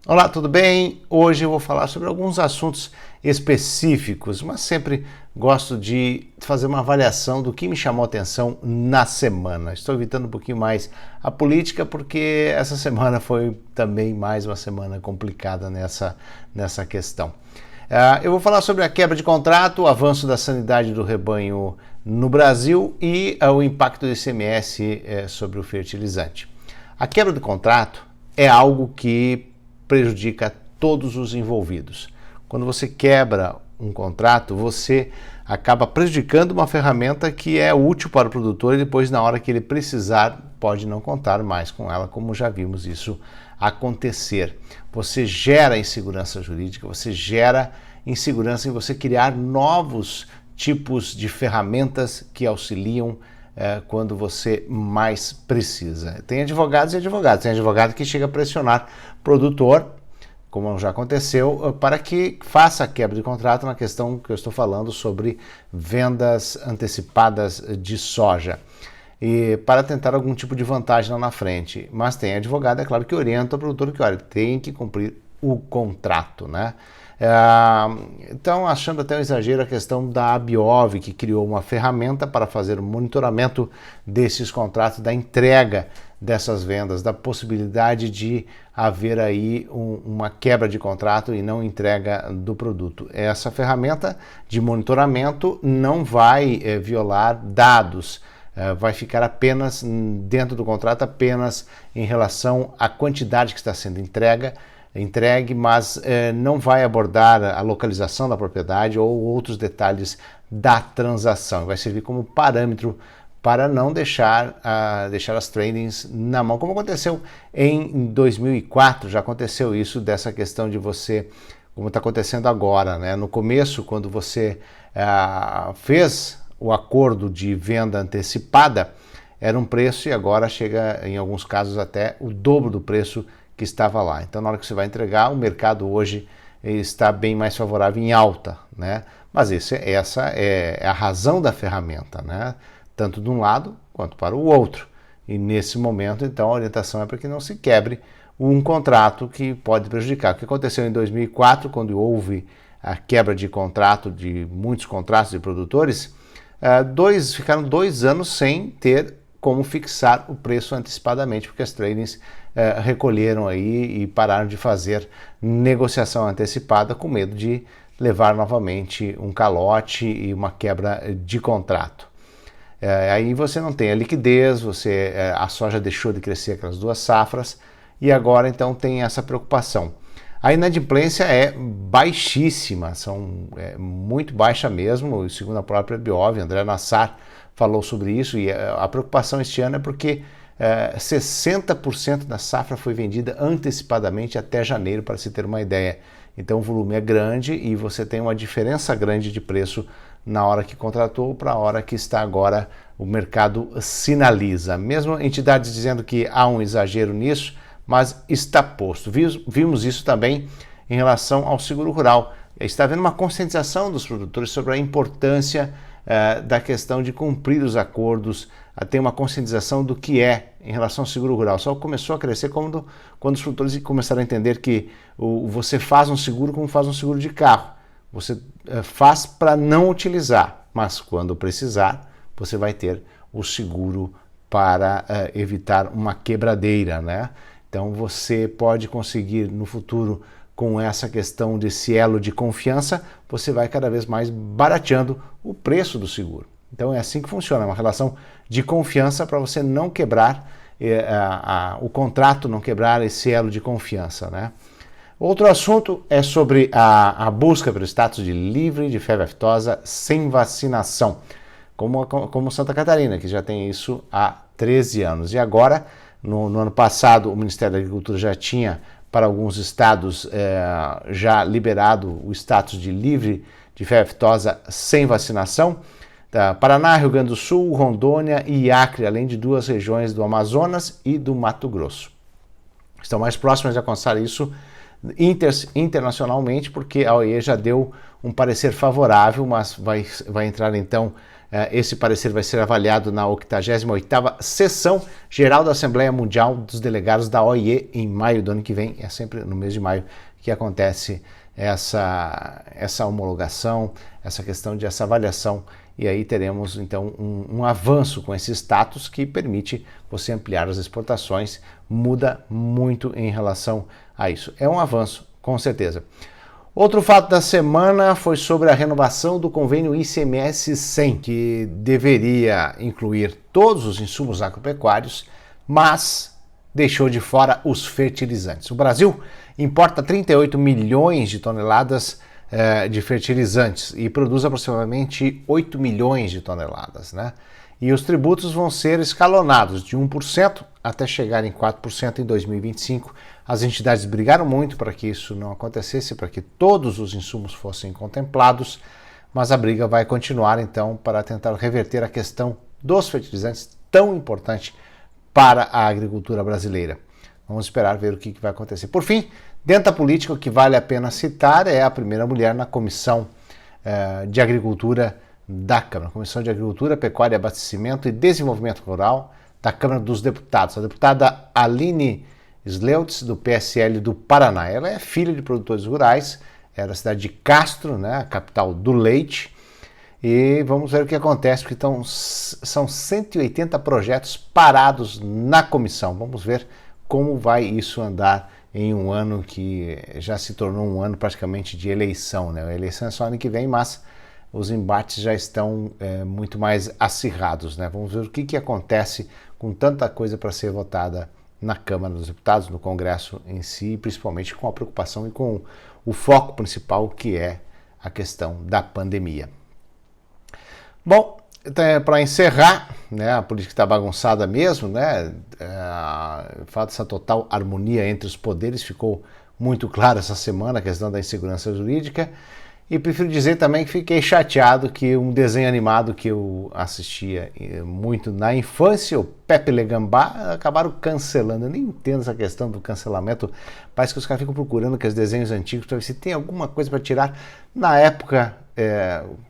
Olá, tudo bem? Hoje eu vou falar sobre alguns assuntos específicos, mas sempre gosto de fazer uma avaliação do que me chamou a atenção na semana. Estou evitando um pouquinho mais a política porque essa semana foi também mais uma semana complicada nessa questão. Eu vou falar sobre a quebra de contrato, o avanço da sanidade do rebanho no Brasil e o impacto do ICMS sobre o fertilizante. A quebra de contrato é algo que prejudica todos os envolvidos. Quando você quebra um contrato, você acaba prejudicando uma ferramenta que é útil para o produtor e depois, na hora que ele precisar, pode não contar mais com ela, como já vimos isso acontecer. Você gera insegurança jurídica, você gera insegurança em você criar novos tipos de ferramentas que auxiliam quando você mais precisa. Tem advogados e advogados. Tem advogado que chega a pressionar o produtor, como já aconteceu, para que faça a quebra de contrato na questão que eu estou falando sobre vendas antecipadas de soja. E para tentar algum tipo de vantagem lá na frente. Mas tem advogado, é claro, que orienta o produtor que, olha, tem que cumprir o contrato, né? Então, achando até um exagero a questão da Abiov, que criou uma ferramenta para fazer o monitoramento desses contratos, da entrega dessas vendas, da possibilidade de haver aí uma quebra de contrato e não entrega do produto. Essa ferramenta de monitoramento não vai violar dados, vai ficar apenas dentro do contrato, apenas em relação à quantidade que está sendo entregue, mas não vai abordar a localização da propriedade ou outros detalhes da transação. Vai servir como parâmetro para não deixar as tradings na mão, como aconteceu em 2004, já aconteceu isso, dessa questão de você, como está acontecendo agora, né? No começo, quando você fez o acordo de venda antecipada, era um preço e agora chega, em alguns casos, até o dobro do preço que estava lá. Então, na hora que você vai entregar, o mercado hoje está bem mais favorável em alta, né? Mas essa é a razão da ferramenta, né? Tanto de um lado quanto para o outro. E nesse momento, então, a orientação é para que não se quebre um contrato que pode prejudicar. O que aconteceu em 2004, quando houve a quebra de contrato, de muitos contratos de produtores, ficaram 2 anos sem ter como fixar o preço antecipadamente, porque as tradings recolheram aí e pararam de fazer negociação antecipada com medo de levar novamente um calote e uma quebra de contrato. Aí você não tem a liquidez, a soja deixou de crescer aquelas 2 safras e agora então tem essa preocupação. A inadimplência é baixíssima, muito baixa mesmo, segundo a própria Abiov, André Nassar falou sobre isso, e a preocupação este ano é porque 60% da safra foi vendida antecipadamente até janeiro, para se ter uma ideia. Então o volume é grande e você tem uma diferença grande de preço na hora que contratou para a hora que está agora o mercado sinaliza. Mesmo entidades dizendo que há um exagero nisso, mas está posto. Vimos isso também em relação ao seguro rural. Está havendo uma conscientização dos produtores sobre a importância da questão de cumprir os acordos, tem uma conscientização do que é em relação ao seguro rural. Só começou a crescer quando os produtores começaram a entender que você faz um seguro como faz um seguro de carro. Você faz para não utilizar, mas quando precisar, você vai ter o seguro para evitar uma quebradeira, né? Então você pode conseguir no futuro, com essa questão desse elo de confiança, você vai cada vez mais barateando o preço do seguro. Então é assim que funciona, é uma relação de confiança para você não quebrar o contrato, não quebrar esse elo de confiança, né? Outro assunto é sobre a busca pelo status de livre de febre aftosa sem vacinação, como Santa Catarina, que já tem isso há 13 anos. E agora, no ano passado, o Ministério da Agricultura já tinha, para alguns estados, já liberado o status de livre de febre aftosa sem vacinação. Paraná, Rio Grande do Sul, Rondônia e Acre, além de 2 regiões do Amazonas e do Mato Grosso. Estão mais próximas de alcançar isso internacionalmente, porque a OIE já deu um parecer favorável, mas vai entrar então Esse parecer vai ser avaliado na 88ª Sessão Geral da Assembleia Mundial dos Delegados da OIE em maio do ano que vem. É sempre no mês de maio que acontece essa homologação, essa questão de essa avaliação, e aí teremos então um avanço com esse status que permite você ampliar as exportações, muda muito em relação a isso. É um avanço, com certeza. Outro fato da semana foi sobre a renovação do convênio ICMS 100, que deveria incluir todos os insumos agropecuários, mas deixou de fora os fertilizantes. O Brasil importa 38 milhões de toneladas de fertilizantes e produz aproximadamente 8 milhões de toneladas, né? E os tributos vão ser escalonados de 1% até chegar em 4% em 2025. As entidades brigaram muito para que isso não acontecesse, para que todos os insumos fossem contemplados, mas a briga vai continuar então para tentar reverter a questão dos fertilizantes, tão importante para a agricultura brasileira. Vamos esperar ver o que vai acontecer. Por fim, dentro da política, o que vale a pena citar é a primeira mulher na Comissão de Agricultura da Câmara, Comissão de Agricultura, Pecuária, Abastecimento e Desenvolvimento Rural da Câmara dos Deputados, a deputada Aline Sleutz, do PSL do Paraná. Ela é filha de produtores rurais, é da cidade de Castro, né, a capital do leite, e vamos ver o que acontece, porque são 180 projetos parados na comissão. Vamos ver como vai isso andar em um ano que já se tornou um ano praticamente de eleição, né? A eleição é só ano que vem, mas os embates já estão muito mais acirrados, né? Vamos ver o que acontece com tanta coisa para ser votada na Câmara dos Deputados, no Congresso em si, principalmente com a preocupação e com o foco principal, que é a questão da pandemia. Bom, para encerrar, né, a política está bagunçada mesmo, né? O fato dessa total harmonia entre os poderes ficou muito claro essa semana, a questão da insegurança jurídica. E prefiro dizer também que fiquei chateado que um desenho animado que eu assistia muito na infância, o Pepe Le Gambá, acabaram cancelando. Eu nem entendo essa questão do cancelamento. Parece que os caras ficam procurando aqueles desenhos antigos para ver se tem alguma coisa para tirar. Na época,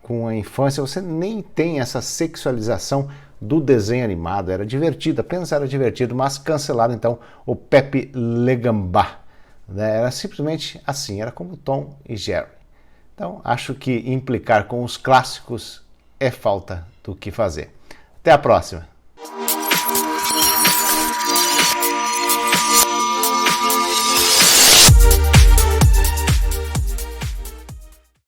com a infância, você nem tem essa sexualização do desenho animado. Era divertido, apenas era divertido, mas cancelaram então o Pepe Le Gambá. Era simplesmente assim, era como Tom e Jerry. Então, acho que implicar com os clássicos é falta do que fazer. Até a próxima!